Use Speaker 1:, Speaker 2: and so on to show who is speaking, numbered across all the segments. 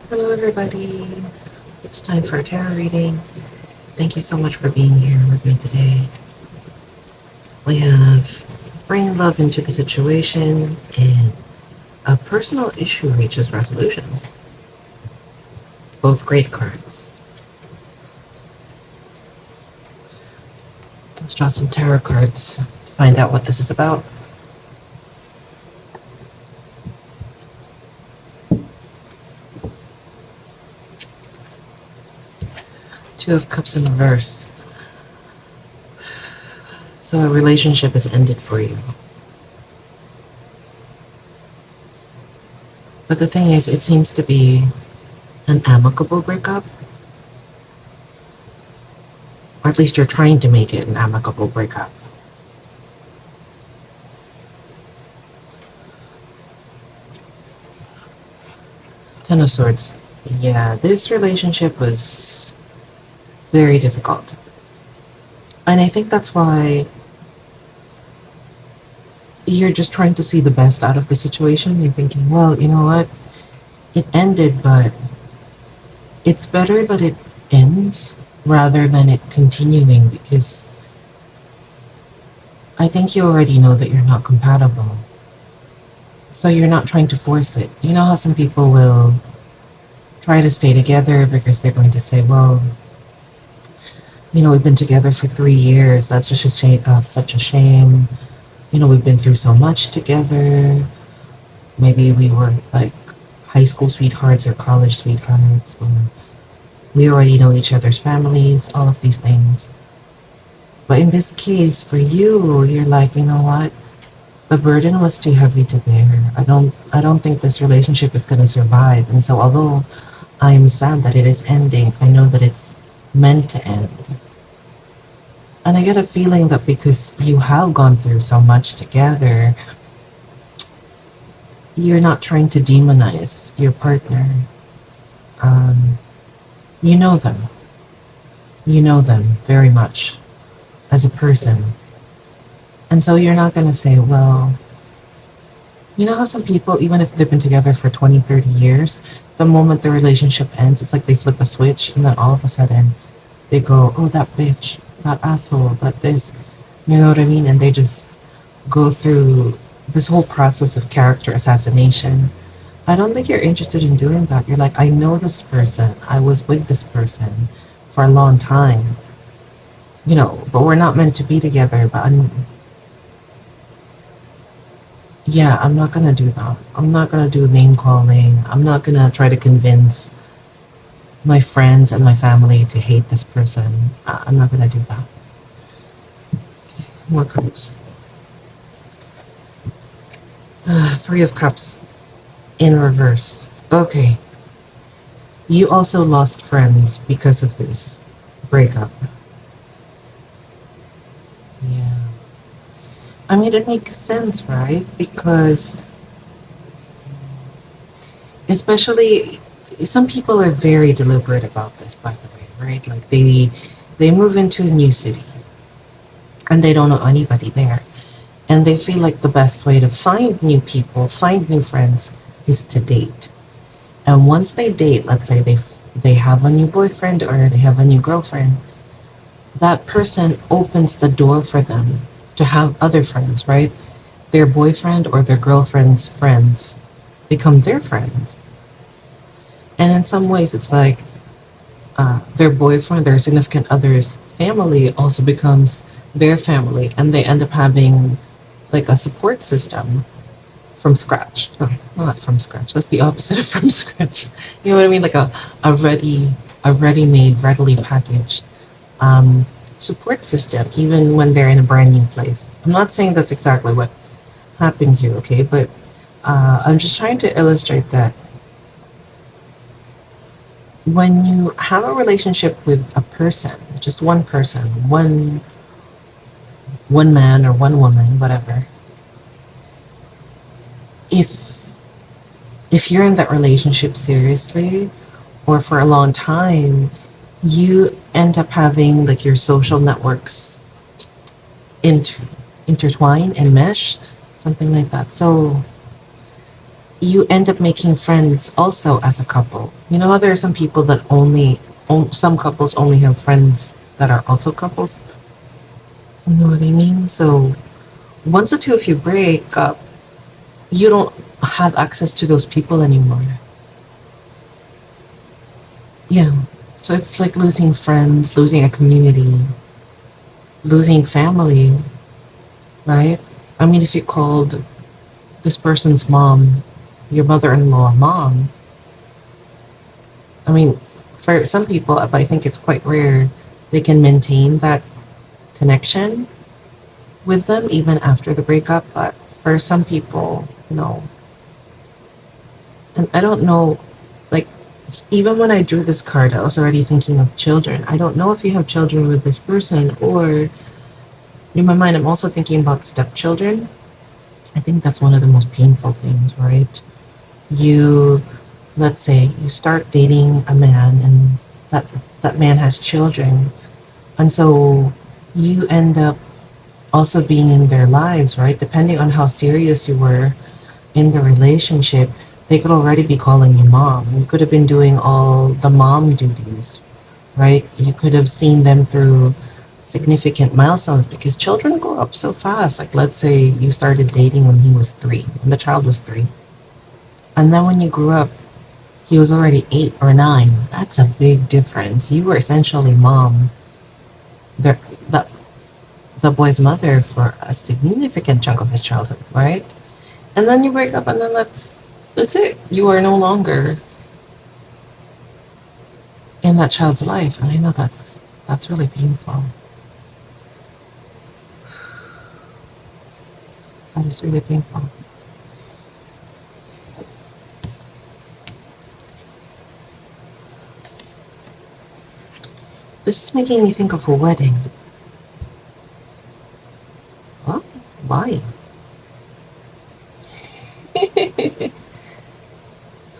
Speaker 1: Hello, everybody. It's time for a tarot reading. Thank you so much for being here with me today. We have bring love into the situation and a personal issue reaches resolution. Both great cards. Let's draw some tarot cards to find out what this is about. Two of Cups in reverse. So a relationship has ended for you. But the thing is, it seems to be an amicable breakup. Or at least you're trying to make it an amicable breakup. Ten of Swords. Yeah, this relationship was very difficult. And I think that's why you're just trying to see the best out of the situation. You're thinking, well, you know what? It ended, but it's better that it ends rather than it continuing because I think you already know that you're not compatible. So you're not trying to force it. You know how some people will try to stay together because they're going to say, well, you know, we've been together for 3 years. That's just a shame, such a shame. You know, we've been through so much together. Maybe we were like high school sweethearts or college sweethearts, or we already know each other's families, all of these things. But in this case, for you, you're like, you know what? The burden was too heavy to bear. I don't think this relationship is gonna survive. And so although I'm sad that it is ending, I know that it's meant to end. And I get a feeling that because you have gone through so much together, you're not trying to demonize your partner. Um, you know them. You know them very much as a person. And so you're not going to say, well, you know how some people, even if they've been together for 20, 30 years, the moment the relationship ends, it's like they flip a switch and then all of a sudden they go, oh, that bitch, that asshole, that this, you know what I mean? And they just go through this whole process of character assassination. I don't think you're interested in doing that. You're like, I know this person. I was with this person for a long time. You know, but we're not meant to be together. But yeah, I'm not gonna do that. I'm not gonna do name calling. I'm not gonna try to convince my friends and my family to hate this person. I'm not gonna do that. More cards. Three of Cups in reverse. Okay. You also lost friends because of this breakup. Yeah. I mean, it makes sense, right? Because especially some people are very deliberate about this, by the way, right? Like they move into a new city and they don't know anybody there. And they feel like the best way to find new people, find new friends, is to date. And once they date, let's say they have a new boyfriend or they have a new girlfriend, that person opens the door for them to have other friends, right? Their boyfriend or their girlfriend's friends become their friends. And in some ways, it's like their boyfriend, their significant other's family also becomes their family, and they end up having like a support system from scratch. No, not from scratch. That's the opposite of from scratch. You know what I mean? Like a ready-made, readily packaged um, support system, even when they're in a brand new place. I'm not saying that's exactly what happened here, okay? But I'm just trying to illustrate that when you have a relationship with a person, just one person, one man or one woman, whatever, if you're in that relationship seriously or for a long time, you end up having like your social networks inter- intertwine and mesh, something like that. So you end up making friends also as a couple. You know how there are some people that some couples only have friends that are also couples? You know what I mean? So once the two of you break up, you don't have access to those people anymore. Yeah. So it's like losing friends, losing a community, losing family, right? I mean, if you called this person's mom your mother in law mom, I mean, for some people, I think it's quite rare they can maintain that connection with them even after the breakup. But for some people, no. And I don't know, like, even when I drew this card, I was already thinking of children. I don't know if you have children with this person, or in my mind, I'm also thinking about stepchildren. I think that's one of the most painful things, right? You, let's say, you start dating a man, and that man has children, and so you end up also being in their lives, right? Depending on how serious you were in the relationship, they could already be calling you mom. You could have been doing all the mom duties, right? You could have seen them through significant milestones because children grow up so fast. Like, let's say you started dating when he was 3, and the child was 3. And then when you grew up, he was already 8 or 9. That's a big difference. You were essentially mom, the, the, the boy's mother for a significant chunk of his childhood, right? And then you break up, and then that's it. You are no longer in that child's life. And I know that's really painful. That is really painful. This is making me think of a wedding. What? Why?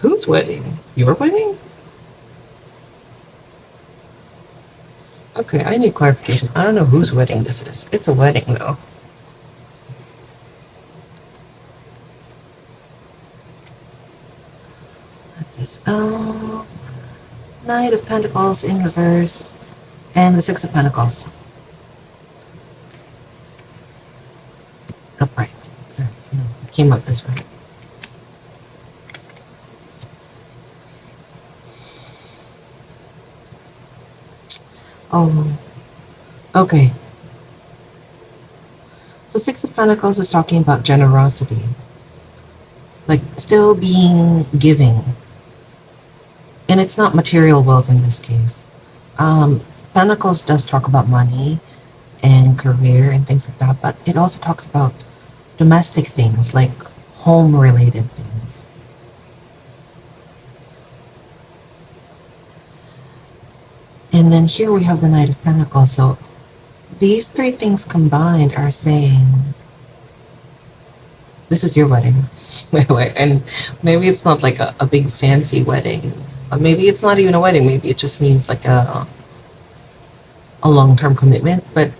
Speaker 1: Whose wedding? Your wedding? Okay, I need clarification. I don't know whose wedding this is. It's a wedding, though. What's this? Oh, Knight of Pentacles in reverse, and the Six of Pentacles upright. It came up this way. Oh, okay. So Six of Pentacles is talking about generosity, like still being giving, and it's not material wealth in this case. Pentacles does talk about money and career and things like that, but it also talks about domestic things like home related things. And then here we have the Knight of Pentacles. So these three things combined are saying this is your wedding. And maybe it's not like a big fancy wedding. Maybe it's not even a wedding. Maybe it just means like a long-term commitment. But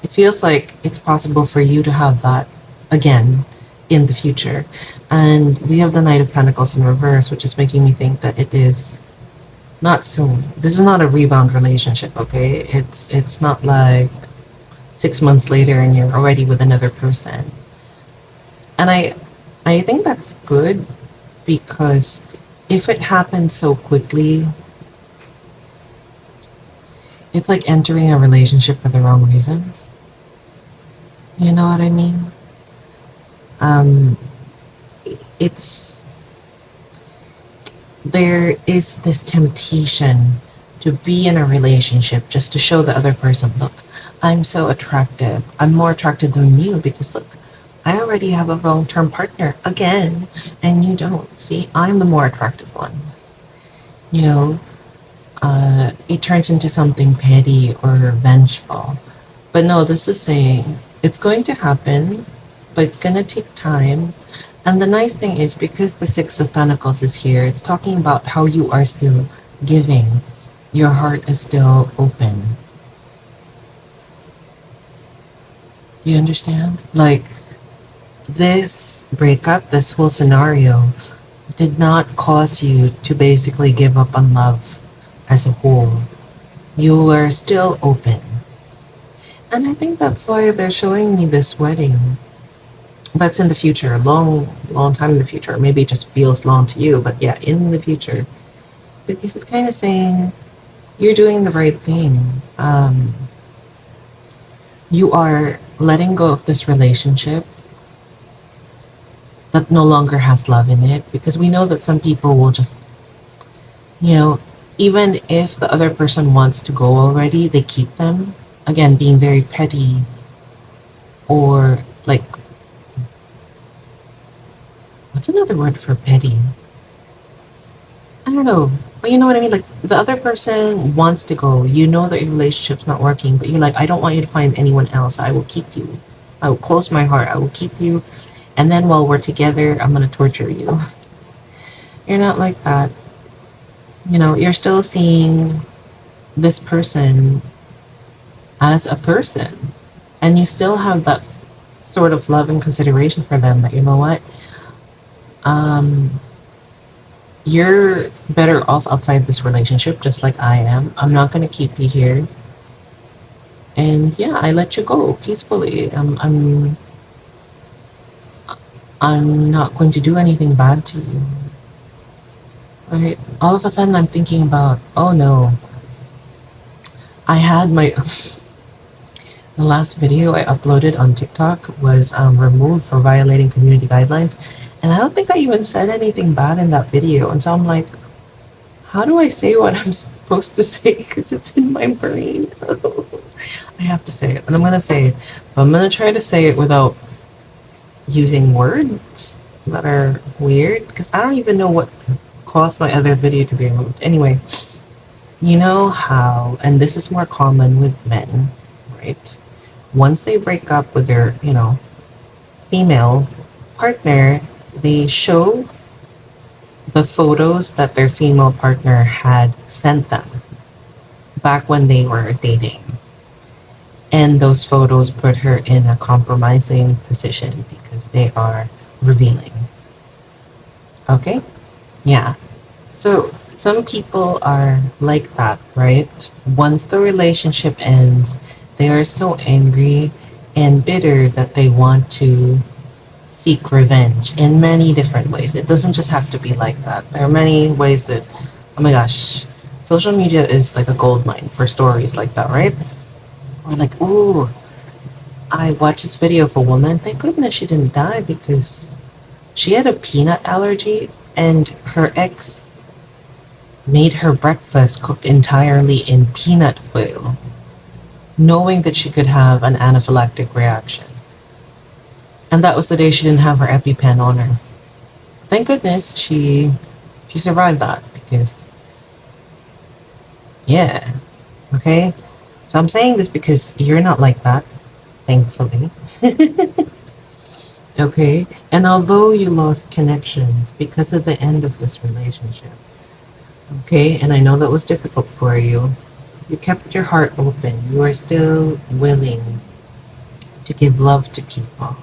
Speaker 1: it feels like it's possible for you to have that again in the future. And we have the Knight of Pentacles in reverse, which is making me think that it is not soon. This is not a rebound relationship, okay? It's not like 6 months later and you're already with another person. And I think that's good, because if it happens so quickly, it's like entering a relationship for the wrong reasons. You know what I mean? It's there is this temptation to be in a relationship just to show the other person, look, I'm so attractive. I'm more attractive than you because look, I already have a long-term partner again, and you don't. See, I'm the more attractive one. You know, it turns into something petty or vengeful. But no, this is saying it's going to happen, but it's going to take time. And the nice thing is, because the Six of Pentacles is here, it's talking about how you are still giving. Your heart is still open. Do you understand? Like, this breakup, this whole scenario, did not cause you to basically give up on love as a whole. You were still open. And I think that's why they're showing me this wedding. That's in the future, a long, long time in the future. Maybe it just feels long to you, but yeah, in the future. Because it's kind of saying you're doing the right thing. You are letting go of this relationship that no longer has love in it. Because we know that some people will just, you know, even if the other person wants to go already, they keep them. Again, being very petty or like, what's another word for petty? I don't know. But you know what I mean? Like the other person wants to go. You know that your relationship's not working, but you're like, I don't want you to find anyone else. I will keep you. I will close my heart. I will keep you. And then while we're together, I'm going to torture you. You're not like that. You know, you're still seeing this person as a person. And you still have that sort of love and consideration for them that, you know what? Um, you're better off outside this relationship, just like I am. I'm not going to keep you here. And yeah, I let you go peacefully. I'm not going to do anything bad to you. Right? All of a sudden, I'm thinking about, oh no, I had my the last video I uploaded on TikTok was removed for violating community guidelines, and I don't think I even said anything bad in that video. And so I'm like, how do I say what I'm supposed to say? Because it's in my brain. I have to say it, and I'm gonna say it, but I'm gonna try to say it without using words that are weird because I don't even know what caused my other video to be removed. Anyway, you know how, and this is more common with men, right? Once they break up with their, female partner, they show the photos that their female partner had sent them back when they were dating. And those photos put her in a compromising position because they are revealing. Okay? Yeah. So some people are like that, right? Once the relationship ends, they are so angry and bitter that they want to seek revenge in many different ways. It doesn't just have to be like that. There are many ways that, oh my gosh, social media is like a gold mine for stories like that, right? Or like, ooh, I watched this video of a woman. Thank goodness she didn't die because she had a peanut allergy and her ex made her breakfast cooked entirely in peanut oil, knowing that she could have an anaphylactic reaction. And that was the day she didn't have her EpiPen on her. Thank goodness she survived that because, yeah, okay? So I'm saying this because you're not like that, thankfully. Okay? And although you lost connections because of the end of this relationship, okay, and I know that was difficult for you, you kept your heart open. You are still willing to give love to people.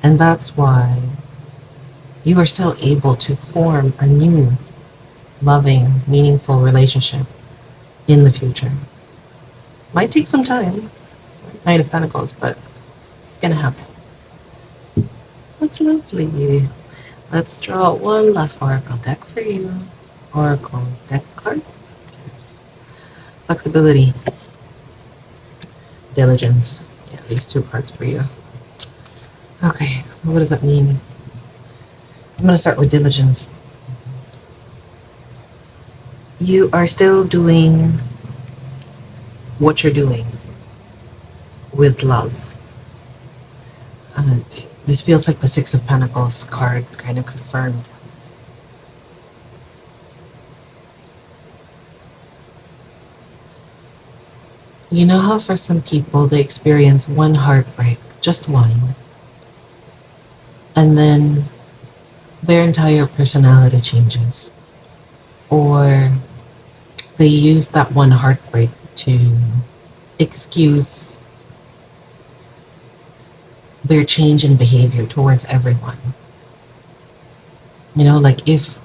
Speaker 1: And that's why you are still able to form a new, loving, meaningful relationship in the future. Might take some time, Knight of Pentacles, but it's gonna happen. That's lovely. Let's draw one last oracle deck for you. Oracle deck card. Yes. Flexibility. Diligence. Yeah, these two cards for you. Okay, what does that mean? I'm gonna start with diligence. You are still doing what you're doing with love. This feels like the Six of Pentacles card kind of confirmed. You know how for some people they experience one heartbreak, just one, and then their entire personality changes. Or they use that one heartbreak to excuse their change in behavior towards everyone. You know, like if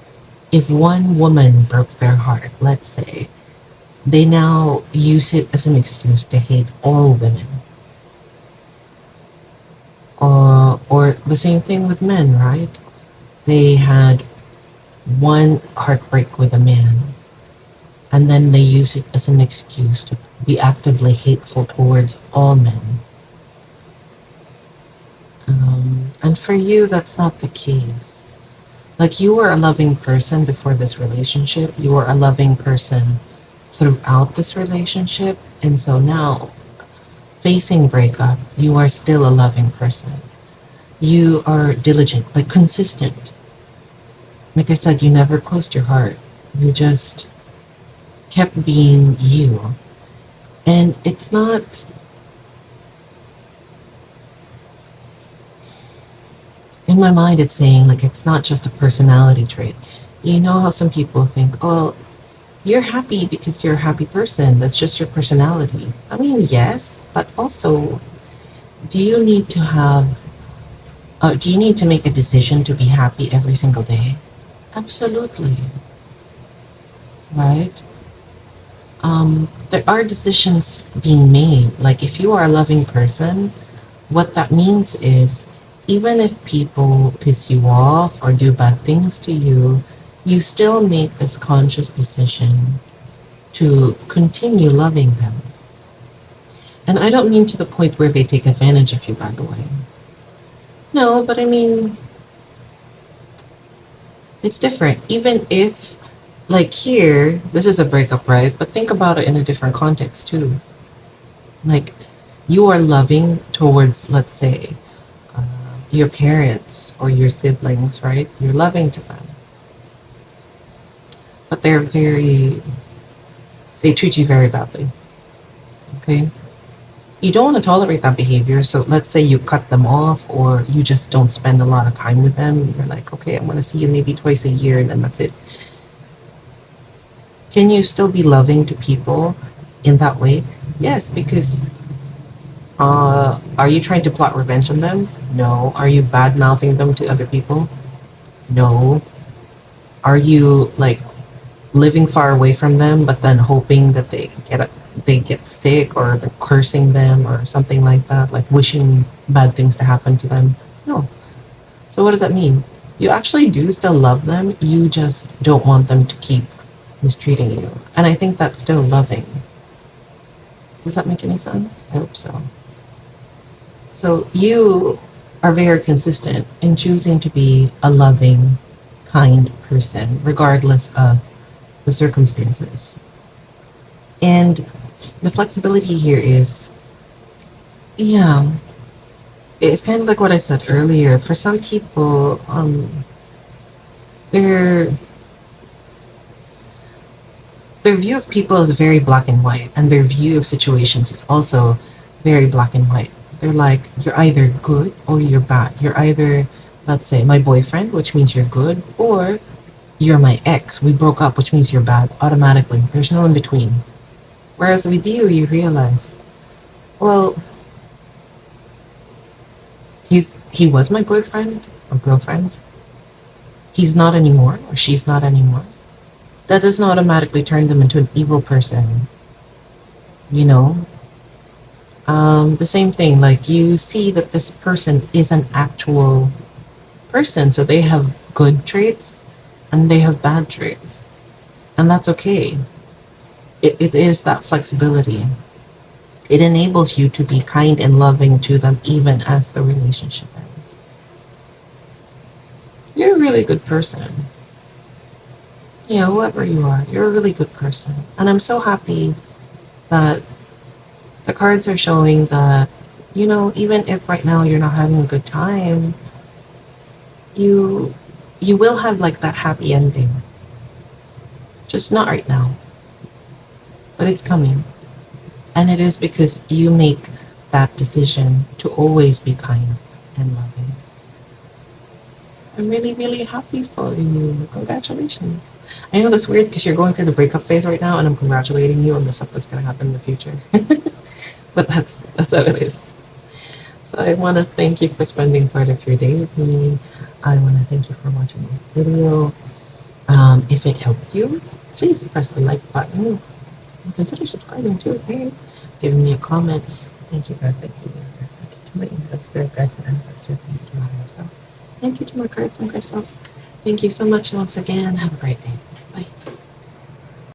Speaker 1: one woman broke their heart, let's say, they now use it as an excuse to hate all women. Or the same thing with men, right? They had one heartbreak with a man, and then they use it as an excuse to be actively hateful towards all men. And for you, that's not the case. Like, you were a loving person before this relationship, you were a loving person throughout this relationship, and so now, facing breakup, you are still a loving person. You are diligent, like consistent. Like I said, you never closed your heart. You just kept being you. And it's not, in my mind, it's saying like it's not just a personality trait. You know how some people think, oh, you're happy because you're a happy person. That's just your personality. I mean, yes, but also, do you need to have, do you need to make a decision to be happy every single day? Absolutely, right? There are decisions being made. Like, if you are a loving person, what that means is even if people piss you off or do bad things to you, you still make this conscious decision to continue loving them. And I don't mean to the point where they take advantage of you, by the way. No, but I mean, it's different. Even if, like here, this is a breakup, right? But think about it in a different context too. Like, you are loving towards, let's say, your parents or your siblings, right? You're loving to them. But they treat you very badly, okay? You don't want to tolerate that behavior. So let's say you cut them off or you just don't spend a lot of time with them. You're like, okay, I'm going to see you maybe twice a year and then that's it. Can you still be loving to people in that way? Yes, because are you trying to plot revenge on them? No. Are you bad mouthing them to other people? No. Are you like living far away from them, but then hoping that they get sick or the cursing them or something like that, like wishing bad things to happen to them? No. So what does that mean? You actually do still love them. You just don't want them to keep mistreating you. And I think that's still loving. Does that make any sense? I hope so. So you are very consistent in choosing to be a loving, kind person, regardless of the circumstances. And the flexibility here is, yeah, it's kind of like what I said earlier. For some people, their their view of people is very black and white, and their view of situations is also very black and white. They're like, you're either good or you're bad. You're either, let's say, my boyfriend, which means you're good, or you're my ex. We broke up, which means you're bad automatically. There's no in between. Whereas with you realize, well, he was my boyfriend or girlfriend. He's not anymore, or she's not anymore. That doesn't automatically turn them into an evil person. You know, the same thing. Like, you see that this person is an actual person, so they have good traits and they have bad traits, and that's okay. It is that flexibility. It enables you to be kind and loving to them even as the relationship ends. You're a really good person. Yeah, whoever you are, you're a really good person. And I'm so happy that the cards are showing that, even if right now you're not having a good time, you you will have like that happy ending. Just not right now, but it's coming. And it is because you make that decision to always be kind and loving. I'm really, really happy for you. Congratulations. I know that's weird because you're going through the breakup phase right now, and I'm congratulating you on the stuff that's going to happen in the future. But that's how it is. So I want to thank you for spending part of your day with me. I want to thank you for watching this video. If it helped you, please press the like button and consider subscribing too. Okay? Giving me a comment. Thank you, God. Thank you, Lord. Thank you to my angel spirit guides and ancestors. Thank you to my higher self. Thank you to my cards and crystals. Thank you so much once again. Have a great day.